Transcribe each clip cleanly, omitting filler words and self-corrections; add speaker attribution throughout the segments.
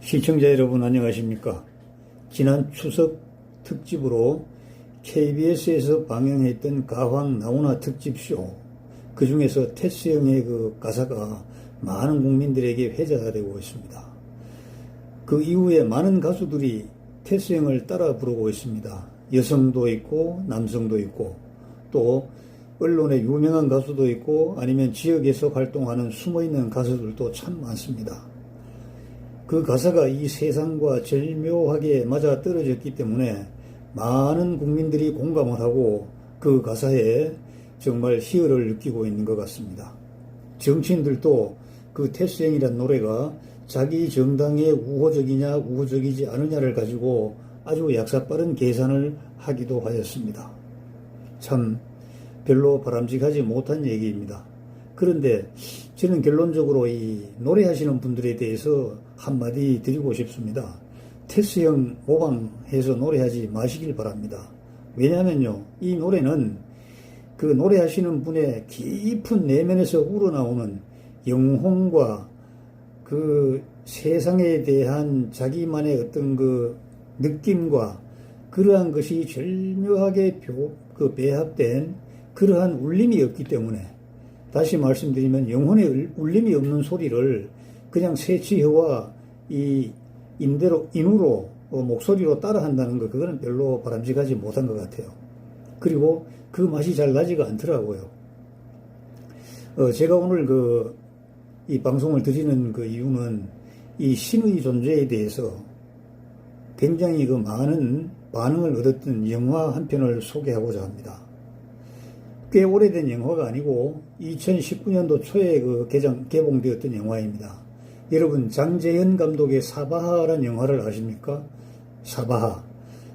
Speaker 1: 시청자 여러분 안녕하십니까. 지난 추석 특집으로 KBS에서 방영했던 가왕 나훈아 특집쇼, 그 중에서 테스 형의 그 가사가 많은 국민들에게 회자가 되고 있습니다. 그 이후에 많은 가수들이 테스 형을 따라 부르고 있습니다. 여성도 있고 남성도 있고 또 언론에 유명한 가수도 있고 아니면 지역에서 활동하는 숨어있는 가수들도 참 많습니다. 그 가사가 이 세상과 절묘하게 맞아 떨어졌기 때문에 많은 국민들이 공감을 하고 그 가사에 정말 희열을 느끼고 있는 것 같습니다. 정치인들도 그 테스 형이란 노래가 자기 정당에 우호적이냐 우호적이지 않느냐를 가지고 아주 약사빠른 계산을 하기도 하였습니다. 참 별로 바람직하지 못한 얘기입니다. 그런데 저는 결론적으로 이 노래하시는 분들에 대해서 한마디 드리고 싶습니다. 테스 형 모방해서 노래하지 마시길 바랍니다. 왜냐하면요, 이 노래는 그 노래하시는 분의 깊은 내면에서 우러나오는 영혼과 그 세상에 대한 자기만의 어떤 그 느낌과 그러한 것이 절묘하게 배합된 그러한 울림이 없기 때문에, 다시 말씀드리면 영혼의 울림이 없는 소리를 그냥 새치혀와 이 인으로 목소리로 따라한다는 거, 그거는 별로 바람직하지 못한 것 같아요. 그리고 그 맛이 잘 나지가 않더라고요. 제가 오늘 이 방송을 드리는 그 이유는 이 신의 존재에 대해서 굉장히 많은 반응을 얻었던 영화 한 편을 소개하고자 합니다. 꽤 오래된 영화가 아니고 2019년도 초에 개봉되었던 영화입니다. 여러분, 장재현 감독의 사바하라는 영화를 아십니까?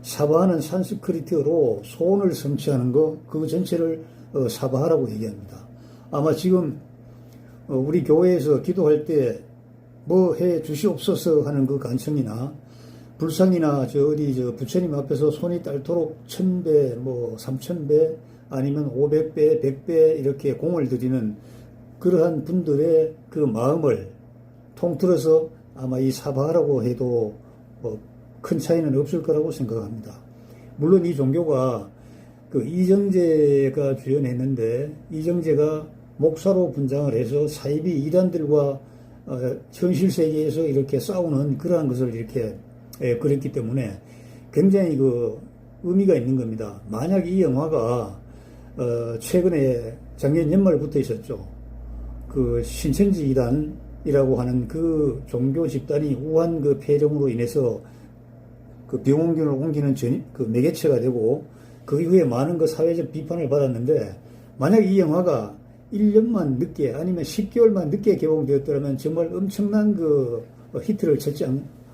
Speaker 1: 사바하는 산스크리트어로 소원을 성취하는 거, 그 전체를 사바하라고 얘기합니다. 아마 지금 우리 교회에서 기도할 때 뭐 해 주시옵소서 하는 그 간청이나 불상이나 부처님 앞에서 손이 딸토록 1000배, 3000배, 아니면 500배, 100배 이렇게 공을 들이는 그러한 분들의 그 마음을 통틀어서 아마 이 사바하라고 해도 큰 차이는 없을 거라고 생각합니다. 물론 이 종교가 이정재가 주연했는데, 이정재가 목사로 분장을 해서 사이비 이단들과 현실 세계에서 이렇게 싸우는 그러한 것을 이렇게 그렸기 때문에 굉장히 의미가 있는 겁니다. 만약 이 영화가 최근에 작년 연말부터 있었죠. 그 신천지 이단이라고 하는 그 종교 집단이 우한 폐렴으로 인해서 병원균을 옮기는 매개체가 되고, 그 이후에 많은 사회적 비판을 받았는데, 만약 이 영화가 1년만 늦게 아니면 10개월만 늦게 개봉되었더라면 정말 엄청난 히트를 쳤지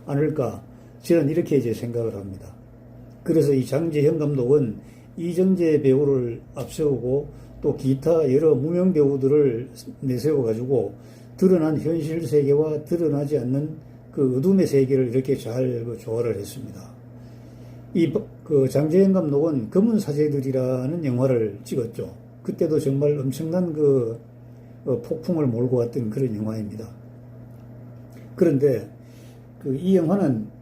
Speaker 1: 않을까, 저는 이렇게 이제 생각을 합니다. 그래서 이 장재현 감독은 이정재 배우를 앞세우고 또 기타 여러 무명 배우들을 내세워가지고 드러난 현실 세계와 드러나지 않는 그 어둠의 세계를 이렇게 잘 조화를 했습니다. 장재현 감독은 검은 사제들이라는 영화를 찍었죠. 그때도 정말 엄청난 폭풍을 몰고 왔던 그런 영화입니다. 그런데 이 영화는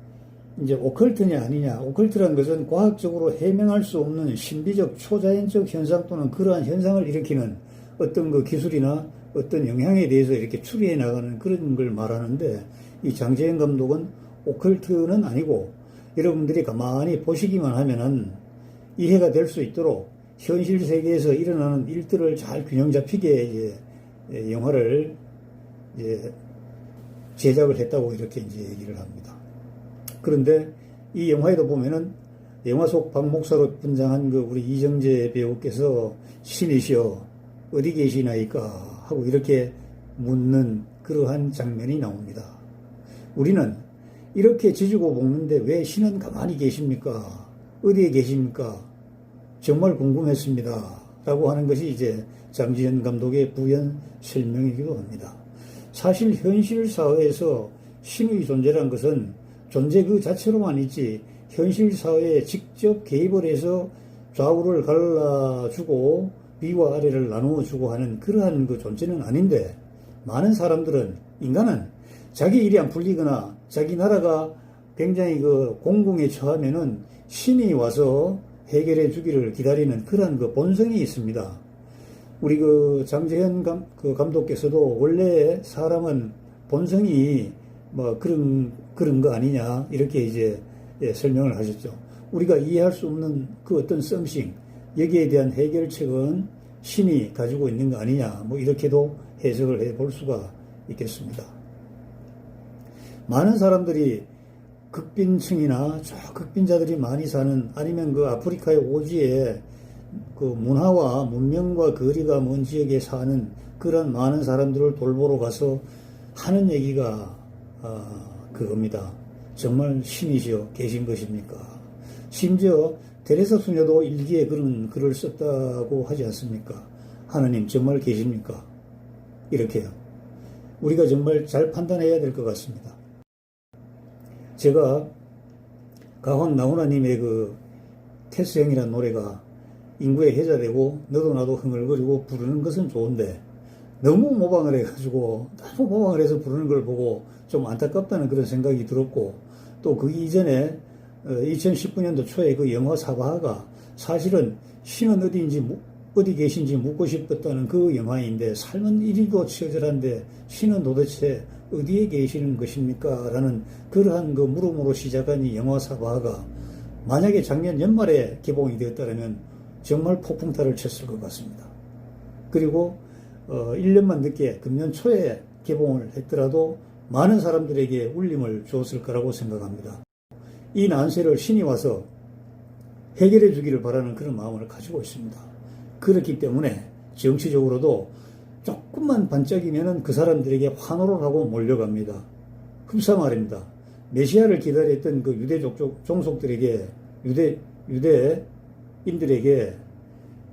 Speaker 1: 이제 오컬트냐 아니냐, 오컬트라는 것은 과학적으로 해명할 수 없는 신비적 초자연적 현상 또는 그러한 현상을 일으키는 어떤 기술이나 어떤 영향에 대해서 이렇게 추리해 나가는 그런 걸 말하는데, 이 장재현 감독은 오컬트는 아니고 여러분들이 가만히 보시기만 하면은 이해가 될 수 있도록 현실 세계에서 일어나는 일들을 잘 균형 잡히게 영화를 제작을 했다고 이렇게 얘기를 합니다. 그런데 이 영화에도 보면은 영화 속 박 목사로 분장한 우리 이정재 배우께서 신이시여 어디 계시나이까 하고 이렇게 묻는 그러한 장면이 나옵니다. 우리는 이렇게 지지고 볶는데 왜 신은 가만히 계십니까? 어디에 계십니까? 정말 궁금했습니다. 라고 하는 것이 이제 장재현 감독의 부연 설명이기도 합니다. 사실 현실 사회에서 신의 존재란 것은 존재 그 자체로만 있지, 현실 사회에 직접 개입을 해서 좌우를 갈라주고 위와 아래를 나누어주고 하는 그러한 존재는 아닌데, 많은 사람들은, 인간은 자기 일이 안 풀리거나 자기 나라가 굉장히 그 공공에 처하면은 신이 와서 해결해 주기를 기다리는 그런 그 본성이 있습니다. 우리 그 장재현 감독께서도 원래 사람은 본성이 뭐 그런 거 아니냐 이렇게 이제 설명을 하셨죠. 우리가 이해할 수 없는 그 어떤 썸씽 여기에 대한 해결책은 신이 가지고 있는 거 아니냐 뭐 이렇게도 해석을 해볼 수가 있겠습니다. 많은 사람들이 극빈층이나 저 극빈자들이 많이 사는 아니면 그 아프리카의 오지에 그 문화와 문명과 거리가 먼 지역에 사는 그런 많은 사람들을 돌보러 가서 하는 얘기가 그겁니다. 정말 신이시여 계신 것입니까? 심지어 데레사 수녀도 일기에 그런 글을 썼다고 하지 않습니까? 하나님 정말 계십니까? 이렇게요. 우리가 정말 잘 판단해야 될 것 같습니다. 제가 가황 나훈아님의 그 테스형이라는 노래가 인구에 해자되고 너도 나도 흥얼거리고 부르는 것은 좋은데 너무 모방을 해가지고 너무 모방을 해서 부르는 걸 보고 좀 안타깝다는 그런 생각이 들었고 또 그 이전에 2019년도 초에 그 영화 사바하가 사실은 신은 어디 계신지 묻고 싶었다는 그 영화인데 삶은 이리도 처절한데 신은 도대체 어디에 계시는 것입니까? 라는 그러한 그 물음으로 시작한 이 영화 사바하가 만약에 작년 연말에 개봉이 되었다면 정말 폭풍타를 쳤을 것 같습니다. 그리고 1년만 늦게 금년 초에 개봉을 했더라도 많은 사람들에게 울림을 주었을 거라고 생각합니다. 이 난세를 신이 와서 해결해 주기를 바라는 그런 마음을 가지고 있습니다. 그렇기 때문에 정치적으로도 조금만 반짝이면은 그 사람들에게 환호를 하고 몰려갑니다. 흡사 말입니다. 메시아를 기다렸던 그 유대 종속들에게 유대인들에게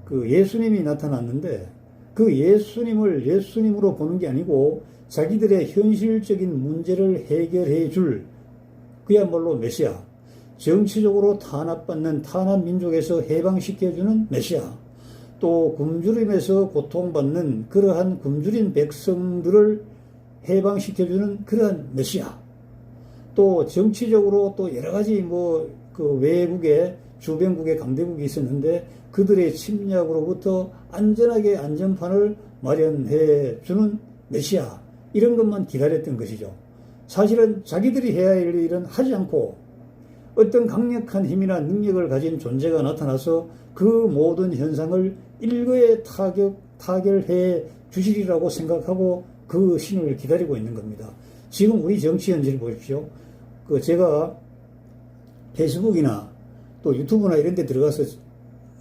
Speaker 1: 그 예수님이 나타났는데 그 예수님을 예수님으로 보는 게 아니고 자기들의 현실적인 문제를 해결해 줄 그야말로 메시아, 정치적으로 탄압받는 탄압 민족에서 해방시켜주는 메시아, 또 굶주림에서 고통받는 그러한 굶주린 백성들을 해방시켜주는 그러한 메시아, 또 정치적으로 또 여러 가지 그 외국에 주변국에 강대국이 있었는데 그들의 침략으로부터 안전하게 안전판을 마련해 주는 메시아, 이런 것만 기다렸던 것이죠. 사실은 자기들이 해야 할 일은 하지 않고 어떤 강력한 힘이나 능력을 가진 존재가 나타나서 그 모든 현상을 일거에 타결해 주시리라고 생각하고 그 신을 기다리고 있는 겁니다. 지금 우리 정치 현실을 보십시오. 제가 페이스북이나 또 유튜브나 이런 데 들어가서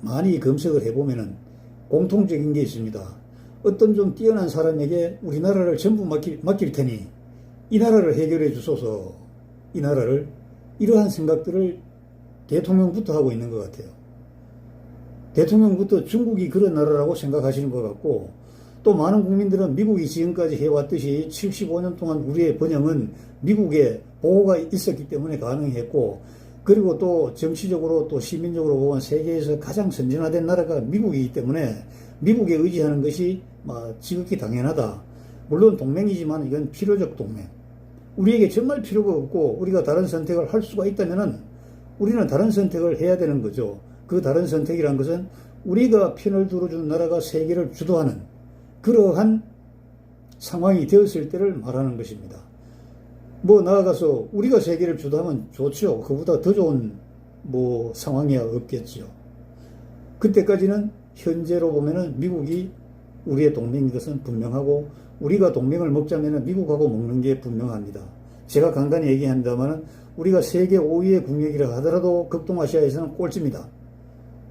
Speaker 1: 많이 검색을 해보면은 공통적인 게 있습니다. 어떤 좀 뛰어난 사람에게 우리나라를 전부 맡길 테니 이 나라를 해결해 주소서, 이 나라를, 이러한 생각들을 대통령부터 하고 있는 것 같아요. 대통령부터 중국이 그런 나라라고 생각하시는 것 같고 또 많은 국민들은 미국이 지금까지 해왔듯이 75년 동안 우리의 번영은 미국의 보호가 있었기 때문에 가능했고 그리고 또 정치적으로 또 시민적으로 보면 세계에서 가장 선진화된 나라가 미국이기 때문에 미국에 의지하는 것이 지극히 당연하다. 물론 동맹이지만 이건 필요적 동맹. 우리에게 정말 필요가 없고 우리가 다른 선택을 할 수가 있다면은 우리는 다른 선택을 해야 되는 거죠. 그 다른 선택이란 것은 우리가 편을 들어주는 나라가 세계를 주도하는 그러한 상황이 되었을 때를 말하는 것입니다. 나아가서 우리가 세계를 주도하면 좋죠. 그보다 더 좋은 상황이야 없겠죠. 그때까지는 현재로 보면은 미국이 우리의 동맹인 것은 분명하고 우리가 동맹을 먹자면은 미국하고 먹는 게 분명합니다. 제가 간단히 얘기한다면은 우리가 세계 5위의 국력이라 하더라도 극동아시아에서는 꼴찌입니다.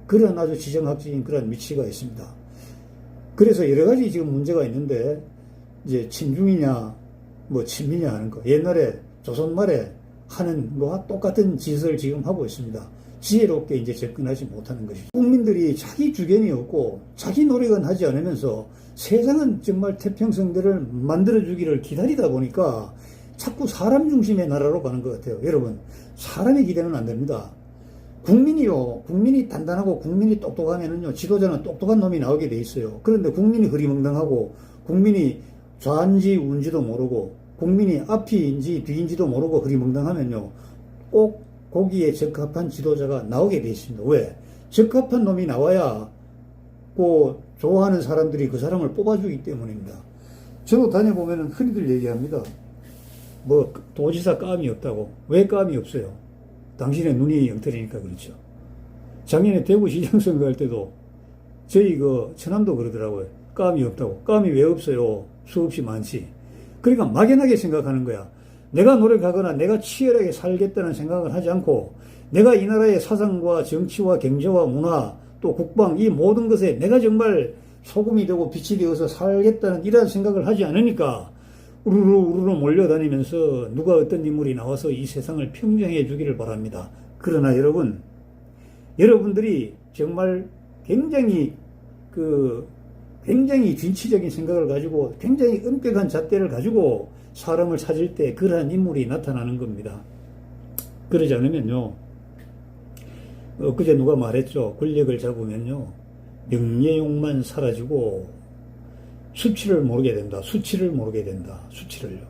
Speaker 1: 그런 아주 지정학적인 그런 위치가 있습니다. 그래서 여러 가지 지금 문제가 있는데 이제 친중이냐 친미냐 하는 거, 옛날에 조선 말에 하는 거와 똑같은 짓을 지금 하고 있습니다. 지혜롭게 이제 접근하지 못하는 것이죠. 국민들이 자기 주견이 없고 자기 노력은 하지 않으면서 세상은 정말 태평성대를 만들어주기를 기다리다 보니까 자꾸 사람 중심의 나라로 가는 것 같아요. 여러분, 사람의 기대는 안 됩니다. 국민이 단단하고 국민이 똑똑하면은요, 지도자는 똑똑한 놈이 나오게 돼 있어요. 그런데 국민이 흐리멍덩하고 국민이 좌인지 우인지도 모르고 국민이 앞인지 뒤인지도 모르고 흐리멍덩하면요, 꼭 거기에 적합한 지도자가 나오게 돼 있습니다. 왜? 적합한 놈이 나와야 그 좋아하는 사람들이 그 사람을 뽑아주기 때문입니다. 저도 다녀보면 흔히들 얘기합니다. 뭐 도지사 감이 없다고. 왜 감이 없어요? 당신의 눈이 영털이니까 그렇죠. 작년에 대구시장 선거할 때도 저희 그 천안도 그러더라고요. 감이 없다고. 감이 왜 없어요? 수없이 많지. 그러니까 막연하게 생각하는 거야. 내가 노력하거나 내가 치열하게 살겠다는 생각을 하지 않고 내가 이 나라의 사상과 정치와 경제와 문화 또 국방 이 모든 것에 내가 정말 소금이 되고 빛이 되어서 살겠다는 이런 생각을 하지 않으니까 우르르 몰려다니면서 누가 어떤 인물이 나와서 이 세상을 평정해 주기를 바랍니다. 그러나 여러분들이 정말 굉장히 진취적인 생각을 가지고 굉장히 엄격한 잣대를 가지고 사람을 찾을 때 그러한 인물이 나타나는 겁니다. 그러지 않으면요, 엊그제 누가 말했죠. 권력을 잡으면요, 명예욕만 사라지고 수치를 모르게 된다. 수치를 모르게 된다. 수치를요.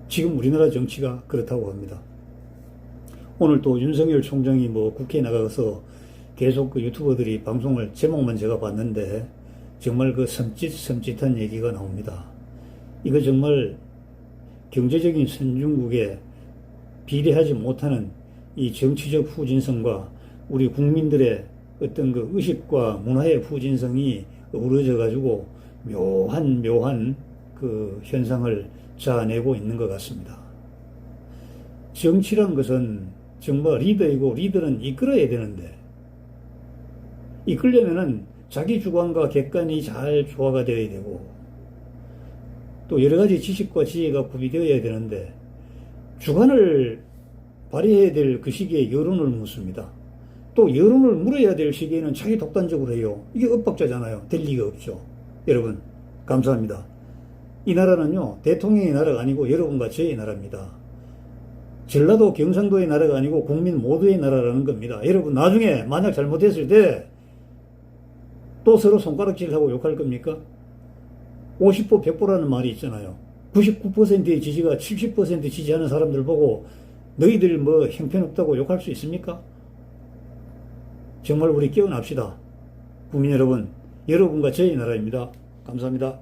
Speaker 1: 지금 우리나라 정치가 그렇다고 합니다. 오늘 또 윤석열 총장이 뭐 국회에 나가서 계속 그 유튜버들이 방송을 제목만 제가 봤는데 정말 그 섬찟한 얘기가 나옵니다. 이거 정말 경제적인 선진국에 비례하지 못하는 이 정치적 후진성과 우리 국민들의 어떤 그 의식과 문화의 후진성이 어우러져 가지고 묘한 그 현상을 자아내고 있는 것 같습니다. 정치란 것은 정말 리더이고 리더는 이끌어야 되는데 이끌려면은 자기 주관과 객관이 잘 조화가 되어야 되고 또 여러 가지 지식과 지혜가 구비되어야 되는데 주관을 발휘해야 될 그 시기에 여론을 묻습니다. 또 여론을 물어야 될 시기에는 자기 독단적으로 해요. 이게 엇박자잖아요. 될 리가 없죠. 여러분 감사합니다. 이 나라는요 대통령의 나라가 아니고 여러분과 저의 나라입니다. 전라도 경상도의 나라가 아니고 국민 모두의 나라라는 겁니다. 여러분 나중에 만약 잘못했을 때 또 서로 손가락질하고 욕할 겁니까? 50보 100보라는 말이 있잖아요. 99%의 지지가 70% 지지하는 사람들 보고 너희들 뭐 형편없다고 욕할 수 있습니까? 정말 우리 깨어납시다. 국민 여러분, 여러분과 저희 나라입니다. 감사합니다.